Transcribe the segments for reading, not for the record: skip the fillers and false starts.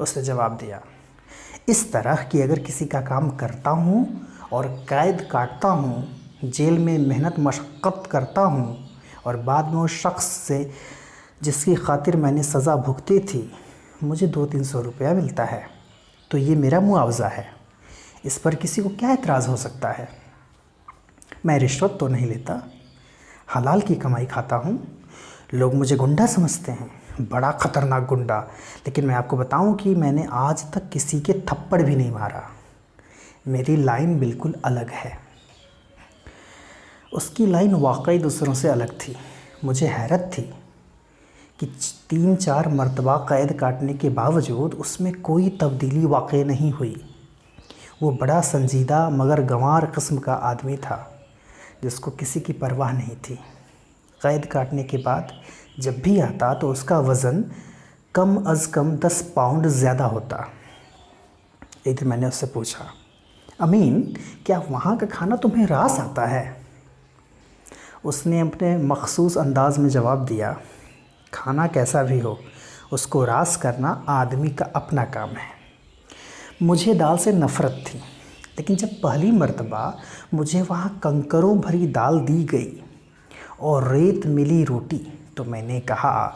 اس نے جواب دیا، اس طرح کہ اگر کسی کا کام کرتا ہوں اور قید کاٹتا ہوں، جیل میں محنت مشقت کرتا ہوں اور بعد میں اس شخص سے جس کی خاطر میں نے سزا بھگتی تھی مجھے 200-300 روپیہ ملتا ہے تو یہ میرا معاوضہ ہے، اس پر کسی کو کیا اعتراض ہو سکتا ہے؟ میں رشوت تو نہیں لیتا، حلال کی کمائی کھاتا ہوں۔ لوگ مجھے گنڈا سمجھتے ہیں، بڑا خطرناک گنڈا، لیکن میں آپ کو بتاؤں کہ میں نے آج تک کسی کے تھپڑ بھی نہیں مارا، میری لائن بالکل الگ ہے۔ اس کی لائن واقعی دوسروں سے الگ تھی۔ مجھے حیرت تھی کہ 3-4 مرتبہ قید کاٹنے کے باوجود اس میں کوئی تبدیلی واقع نہیں ہوئی۔ وہ بڑا سنجیدہ مگر گنوار قسم کا آدمی تھا جس کو کسی کی پرواہ نہیں تھی۔ قید کاٹنے کے بعد جب بھی آتا تو اس کا وزن کم از کم 10 پاؤنڈ زیادہ ہوتا۔ ایک دن میں نے اس سے پوچھا، امین کیا وہاں کا کھانا تمہیں راس آتا ہے؟ اس نے اپنے مخصوص انداز میں جواب دیا، کھانا کیسا بھی ہو اس کو راس کرنا آدمی کا اپنا کام ہے۔ مجھے دال سے نفرت تھی، لیکن جب پہلی مرتبہ مجھے وہاں کنکروں بھری دال دی گئی اور ریت ملی روٹی تو میں نے کہا،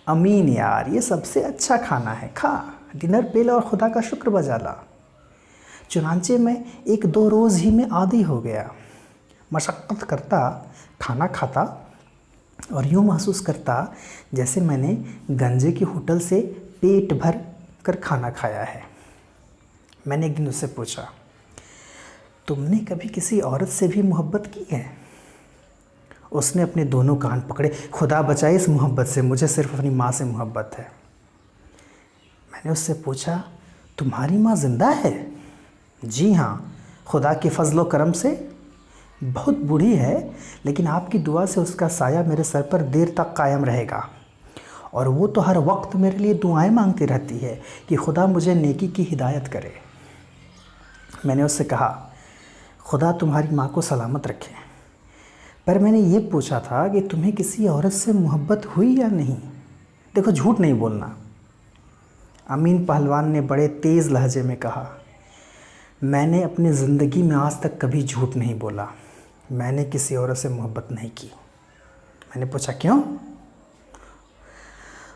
امین یار یہ سب سے اچھا کھانا ہے، کھا، ڈنر پہ لے اور خدا کا شکر بجا لا۔ چنانچہ میں 1-2 روز ہی میں عادی ہو گیا، مشقت کرتا، کھانا کھاتا اور یوں محسوس کرتا جیسے میں نے گنجے کی ہوٹل سے پیٹ بھر کر کھانا کھایا ہے۔ میں نے ایک دن اس سے پوچھا، تم نے کبھی کسی عورت سے بھی محبت کی ہے؟ اس نے اپنے دونوں کان پکڑے، خدا بچائے اس محبت سے، مجھے صرف اپنی ماں سے محبت ہے۔ میں نے اس سے پوچھا، تمہاری ماں زندہ ہے؟ جی ہاں، خدا کے فضل و کرم سے بہت بوڑھی ہے، لیکن آپ کی دعا سے اس کا سایہ میرے سر پر دیر تک قائم رہے گا، اور وہ تو ہر وقت میرے لیے دعائیں مانگتی رہتی ہے کہ خدا مجھے نیکی کی ہدایت کرے۔ میں نے اس سے کہا، خدا تمہاری ماں کو سلامت رکھے، پر میں نے یہ پوچھا تھا کہ تمہیں کسی عورت سے محبت ہوئی یا نہیں؟ دیکھو جھوٹ نہیں بولنا۔ امین پہلوان نے بڑے تیز لہجے میں کہا، میں نے اپنی زندگی میں آج تک کبھی جھوٹ نہیں بولا، میں نے کسی عورت سے محبت نہیں کی۔ میں نے پوچھا کیوں؟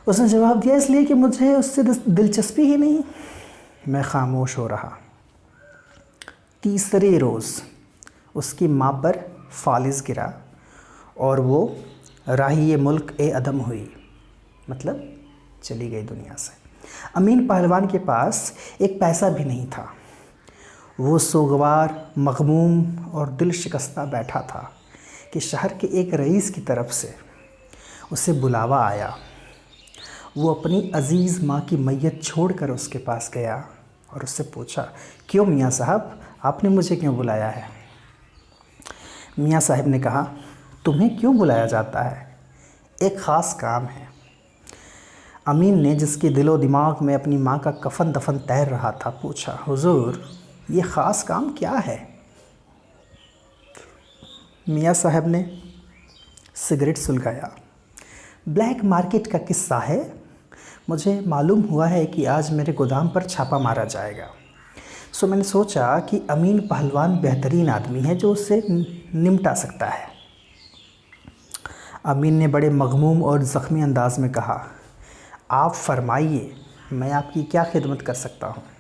اس نے جواب دیا، اس لیے کہ مجھے اس سے دلچسپی ہی نہیں۔ میں خاموش ہو رہا۔ تیسرے روز اس کی ماں پر فالج گرا اور وہ راہی ملک عدم ہوئی، مطلب چلی گئی دنیا سے۔ امین پہلوان کے پاس ایک پیسہ بھی نہیں تھا۔ وہ سوگوار، مغموم اور دل شکستہ بیٹھا تھا کہ شہر کے ایک رئیس کی طرف سے اسے بلاوا آیا۔ وہ اپنی عزیز ماں کی میت چھوڑ کر اس کے پاس گیا اور اس سے پوچھا، کیوں میاں صاحب آپ نے مجھے کیوں بلایا ہے؟ میاں صاحب نے کہا، تمہیں کیوں بلایا جاتا ہے؟ ایک خاص کام ہے۔ امین نے، جس کے دل و دماغ میں اپنی ماں کا کفن دفن تیر رہا تھا، پوچھا، حضور یہ خاص کام کیا ہے؟ میاں صاحب نے سگریٹ سلگایا، بلیک مارکیٹ کا قصہ ہے۔ مجھے معلوم ہوا ہے کہ آج میرے گودام پر چھاپہ مارا جائے گا، سو میں نے سوچا کہ امین پہلوان بہترین آدمی ہے جو اسے نمٹا سکتا ہے۔ امین نے بڑے مغموم اور زخمی انداز میں کہا، آپ فرمائیے، میں آپ کی کیا خدمت کر سکتا ہوں؟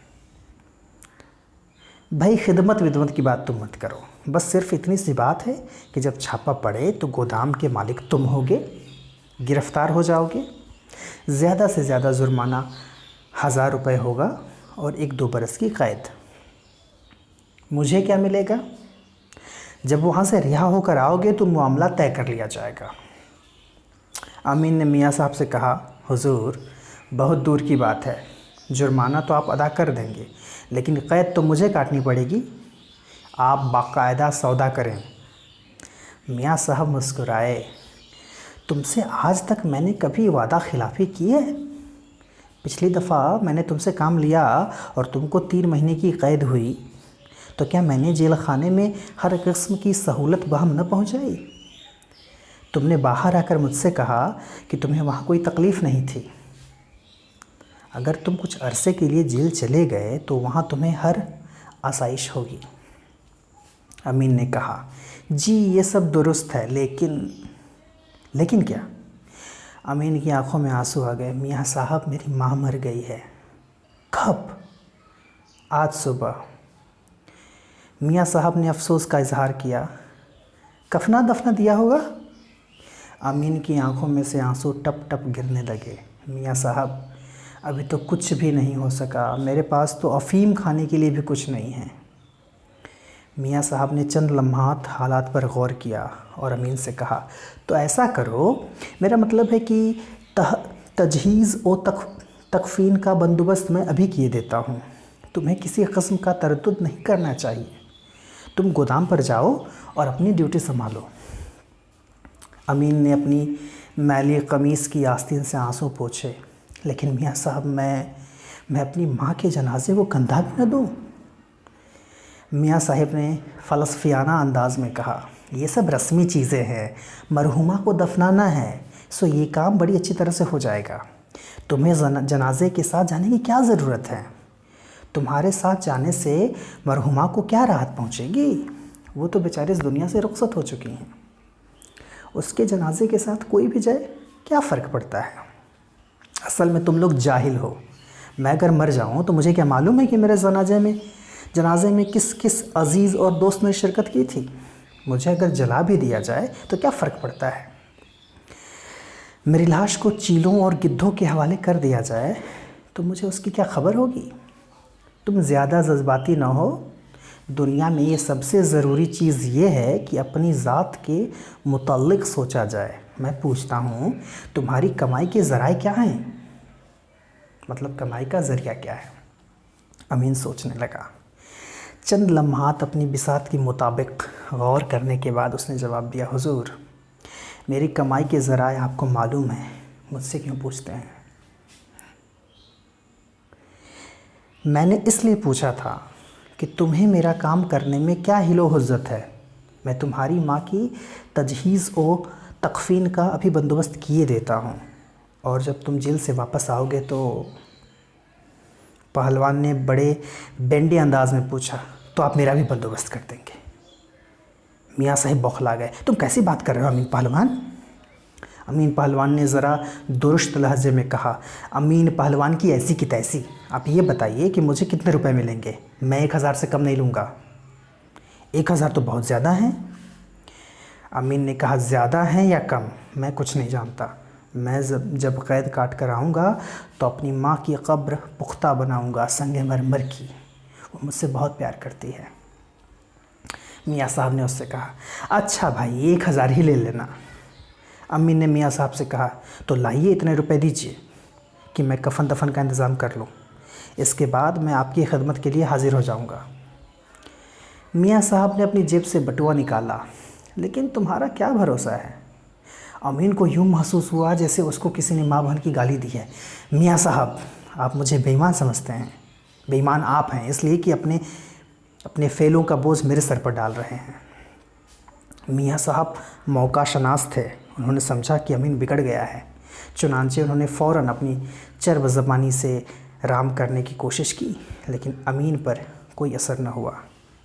بھائی خدمت کی بات تم مت کرو، بس صرف اتنی سی بات ہے کہ جب چھاپا پڑے تو گودام کے مالک تم ہوگے، گرفتار ہو جاؤ گے، زیادہ سے زیادہ جرمانہ 1000 روپے ہوگا اور 1-2 برس کی قید۔ مجھے کیا ملے گا؟ جب وہاں سے رہا ہو کر آؤ گے تو معاملہ طے کر لیا جائے گا۔ امین نے میاں صاحب سے کہا، حضور بہت دور کی بات ہے، جرمانہ تو آپ ادا کر دیں گے لیکن قید تو مجھے کاٹنی پڑے گی، آپ باقاعدہ سودا کریں۔ میاں صاحب مسکرائے، تم سے آج تک میں نے کبھی وعدہ خلافی کی ہے؟ پچھلی دفعہ میں نے تم سے کام لیا اور تم کو 3 مہینے کی قید ہوئی تو کیا میں نے جیل خانے میں ہر قسم کی سہولت بہم نہ پہنچائی؟ تم نے باہر آ کر مجھ سے کہا کہ تمہیں وہاں کوئی تکلیف نہیں تھی۔ اگر تم کچھ عرصے کے لیے جیل چلے گئے تو وہاں تمہیں ہر آسائش ہوگی۔ امین نے کہا، جی یہ سب درست ہے، لیکن کیا؟ امین کی آنکھوں میں آنسو آ گئے۔ میاں صاحب، میری ماں مر گئی ہے۔ کب؟ آج صبح۔ میاں صاحب نے افسوس کا اظہار کیا۔ کفنا دفنا دیا ہوگا؟ امین کی آنکھوں میں سے آنسو ٹپ ٹپ گرنے لگے۔ میاں صاحب، ابھی تو کچھ بھی نہیں ہو سکا، میرے پاس تو افیم کھانے کے لیے بھی کچھ نہیں ہے۔ میاں صاحب نے چند لمحات حالات پر غور کیا اور امین سے کہا، تو ایسا کرو، میرا مطلب ہے کہ تجہیز و تکفین کا بندوبست میں ابھی کیے دیتا ہوں۔ تمہیں کسی قسم کا تردد نہیں کرنا چاہیے۔ تم گودام پر جاؤ اور اپنی ڈیوٹی سنبھالو۔ امین نے اپنی میلی قمیص کی آستین سے آنسو پوچھے، لیکن میاں صاحب، میں اپنی ماں کے جنازے کو کندھا بھی نہ دوں؟ میاں صاحب نے فلسفیانہ انداز میں کہا، یہ سب رسمی چیزیں ہیں، مرحومہ کو دفنانا ہے، سو یہ کام بڑی اچھی طرح سے ہو جائے گا۔ تمہیں جنازے کے ساتھ جانے کی کیا ضرورت ہے؟ تمہارے ساتھ جانے سے مرحومہ کو کیا راحت پہنچے گی؟ وہ تو بیچارے اس دنیا سے رخصت ہو چکی ہیں۔ اس کے جنازے کے ساتھ کوئی بھی جائے، کیا فرق پڑتا ہے؟ اصل میں تم لوگ جاہل ہو۔ میں اگر مر جاؤں تو مجھے کیا معلوم ہے کہ میرے جنازے میں کس کس عزیز اور دوست نے شرکت کی تھی؟ مجھے اگر جلا بھی دیا جائے تو کیا فرق پڑتا ہے؟ میری لاش کو چیلوں اور گدھوں کے حوالے کر دیا جائے تو مجھے اس کی کیا خبر ہوگی؟ تم زیادہ جذباتی نہ ہو۔ دنیا میں یہ سب سے ضروری چیز یہ ہے کہ اپنی ذات کے متعلق سوچا جائے۔ میں پوچھتا ہوں، تمہاری کمائی کے ذرائع کیا ہیں؟ مطلب کمائی کا ذریعہ کیا ہے؟ امین سوچنے لگا۔ چند لمحات اپنی بساط کے مطابق غور کرنے کے بعد اس نے جواب دیا، حضور، میری کمائی کے ذرائع آپ کو معلوم ہیں، مجھ سے کیوں پوچھتے ہیں؟ میں نے اس لیے پوچھا تھا کہ تمہیں میرا کام کرنے میں کیا حل و حجت ہے؟ میں تمہاری ماں کی تجہیز و تکفین کا ابھی بندوبست کیے دیتا ہوں، اور جب تم جیل سے واپس آؤ گے تو… پہلوان نے بڑے بینڈے انداز میں پوچھا، تو آپ میرا بھی بندوبست کر دیں گے؟ میاں صاحب بوکھلا گئے۔ تم کیسی بات کر رہے ہو امین پہلوان؟ امین پہلوان نے ذرا درشت لہجے میں کہا، امین پہلوان کی ایسی کی تیسی۔ آپ یہ بتائیے کہ مجھے کتنے روپے ملیں گے؟ میں 1000 سے کم نہیں لوں گا۔ 1000 تو بہت زیادہ ہیں۔ امین نے کہا، زیادہ ہیں یا کم میں کچھ نہیں جانتا۔ میں جب قید کاٹ کر آؤں گا تو اپنی ماں کی قبر پختہ بناؤں گا، سنگ مرمر کی۔ وہ مجھ سے بہت پیار کرتی ہے۔ میاں صاحب نے اس سے کہا، اچھا بھائی 1000 ہی لے لینا۔ امین نے میاں صاحب سے کہا، تو لائیے اتنے روپے دیجیے کہ میں کفن دفن کا انتظام کر لوں، اس کے بعد میں آپ کی خدمت کے لیے حاضر ہو جاؤں گا۔ میاں صاحب نے اپنی جیب سے بٹوا نکالا، لیکن تمہارا کیا بھروسہ ہے؟ امین کو یوں محسوس ہوا جیسے اس کو کسی نے ماں بہن کی گالی دی ہے۔ میاں صاحب، آپ مجھے بے ایمان سمجھتے ہیں۔ بے ایمان آپ ہیں، اس لیے کہ اپنے فعلوں کا بوجھ میرے سر پر ڈال رہے ہیں۔ میاں صاحب موقع شناس تھے، انہوں نے سمجھا کہ امین بگڑ گیا ہے، چنانچہ انہوں نے فوراً اپنی چرب زبانی سے رام کرنے کی کوشش کی، لیکن امین پر کوئی اثر نہ ہوا۔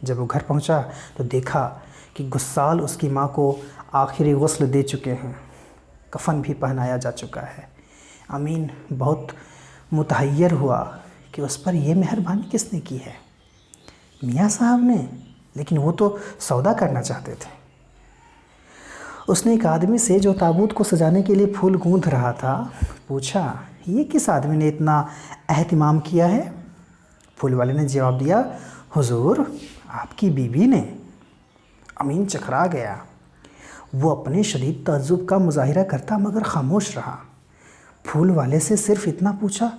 جب وہ گھر پہنچا تو دیکھا کہ گسال اس کی ماں کو آخری غسل دے چکے ہیں، کفن بھی پہنایا جا چکا ہے۔ امین بہت متحیر ہوا کہ اس پر یہ مہربانی کس نے کی ہے؟ میاں صاحب نے، لیکن وہ تو سودا کرنا چاہتے تھے۔ اس نے ایک آدمی سے جو تابوت کو سجانے کے لیے پھول گوندھ رہا تھا پوچھا، یہ کس آدمی نے اتنا اہتمام کیا ہے؟ پھول والے نے جواب دیا، حضور، آپ کی بیوی نے۔ امین چکرا گیا۔ وہ اپنے شدید تعجب کا مظاہرہ کرتا مگر خاموش رہا۔ پھول والے سے صرف اتنا پوچھا،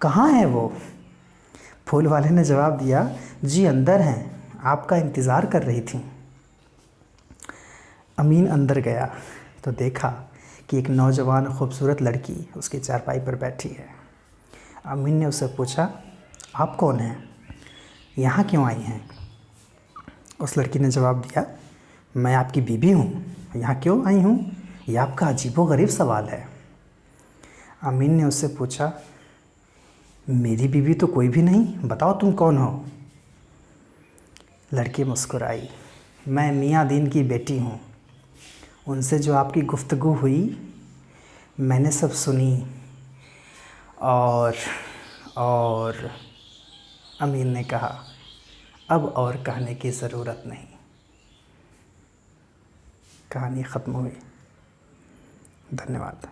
کہاں ہے وہ؟ پھول والے نے جواب دیا، جی اندر ہیں، آپ کا انتظار کر رہی تھیں۔ امین اندر گیا تو دیکھا کہ ایک نوجوان خوبصورت لڑکی اس کی چارپائی پر بیٹھی ہے۔ امین نے اس سے پوچھا، آپ کون ہیں؟ یہاں کیوں آئی ہیں؟ اس لڑکی نے جواب دیا، میں آپ کی بیوی ہوں، یہاں کیوں آئی ہوں؟ یہ آپ کا عجیب و غریب سوال ہے۔ امین نے اس سے پوچھا، میری بیوی تو کوئی بھی نہیں، بتاؤ تم کون ہو؟ لڑکی مسکرائی، میں میاں دین کی بیٹی ہوں، ان سے جو آپ کی گفتگو ہوئی میں نے سب سنی، اور امین نے کہا اب اور کہنے کی ضرورت نہیں۔ کہانی ختم ہوئی۔ دھنیہ واد۔